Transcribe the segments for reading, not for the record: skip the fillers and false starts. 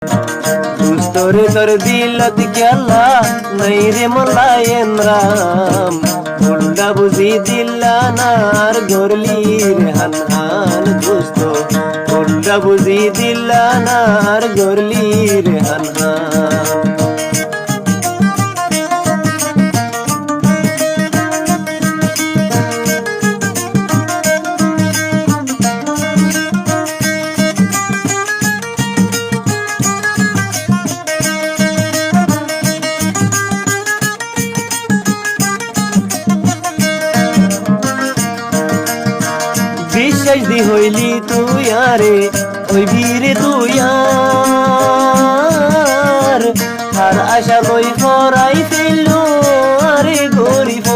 দুস্তরে তোর দিলত গেলা নাই রে মোলায়েম রাম উল্টা বুঝি দিল্লা নার গরলি রে হান হান দোস্ত উল্টা বুঝি দিল্লা নার গরলি রে হান হান বিশ্বাস দি হইলি তুই আরে ওই বীরে তুই আর আশা লই ফরাই ফেললো আরে গরিব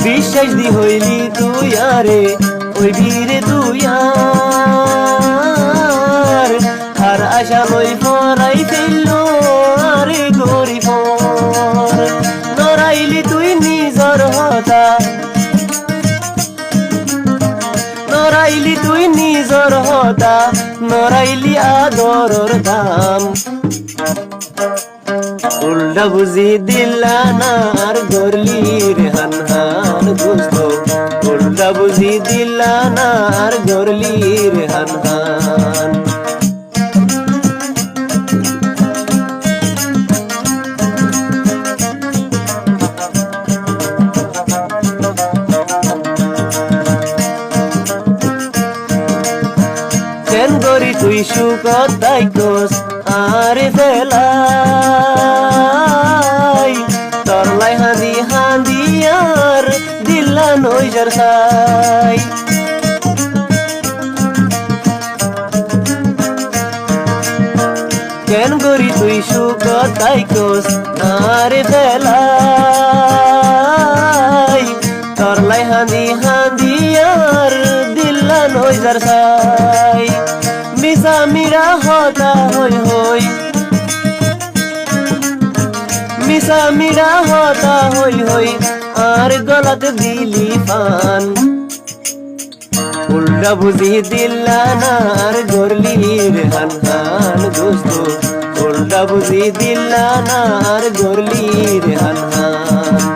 বিশ্বাস দি হইলি তুই আরে ওই বীরে তুই আর আশা লই ফরাই ফেললো আরে গরিব নরাইলি তুই নিজর হতা নরাইলি তুই নিজর হতা নরাইলি আদরর দাম উল্টা বুঝি দিল্লা নার গরলি রে হান হান দোস্ত উল্টা বুঝি দিল্লা নার গরলি রে হান হান কেন গরি তুই সুখত তাইকস আরে ফেলাই তোর লাই হাঁদি হাঁদি আর দিল্লা নইজার সাই কেন গরি তুই সুখত তাইকস আরে ফেলাই তোর লাই হাঁদি হাঁদি আর দিল্লা নইজার সাই মিসা মিরা হতা হই হই মিসা মিরা হতা হই হই আর গলত দিলি পান উল্টা বুঝি দিল্লা নার গরলি রে হান হান দোস্ত উল্টা বুঝি দিল্লা নার গরলি রে হান হান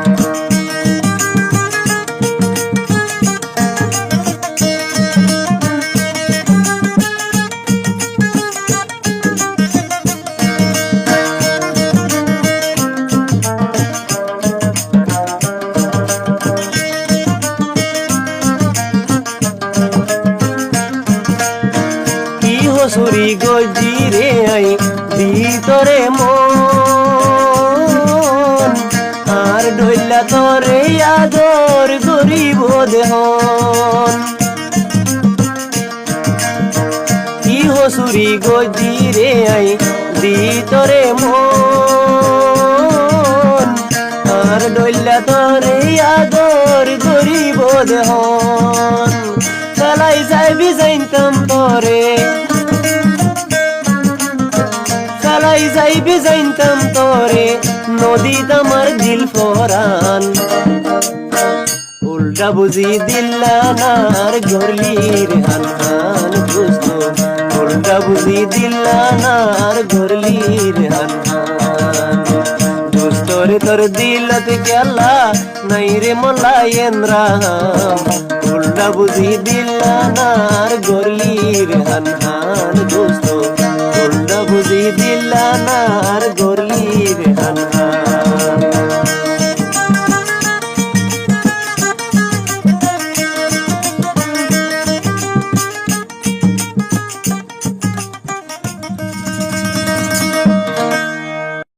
সুরি গজি রে আই ভিতরে মন আর ডইলা তোরে আদর গরিব দেহন কি হসুরি গজি রে আই ভিতরে মন আর ডইলা তোরে আদর গরিব দেহন চালাই যাইবি যাইতাম তোরে চালাই যাইবি যাইতাম তোরে নদী আমার দিল ফরান উল্টা বুঝি দিল্লা নার গরলি রে হান হান দোস্ত উল্টা বুঝি দিল্লা নার গরলি রে হান হান দোস্ত রে তোর দিলত গেলা নাই রে মোলায়েম রাম উল্টা বুঝি দিল্লা নার গরলি রে হান হান দোস্ত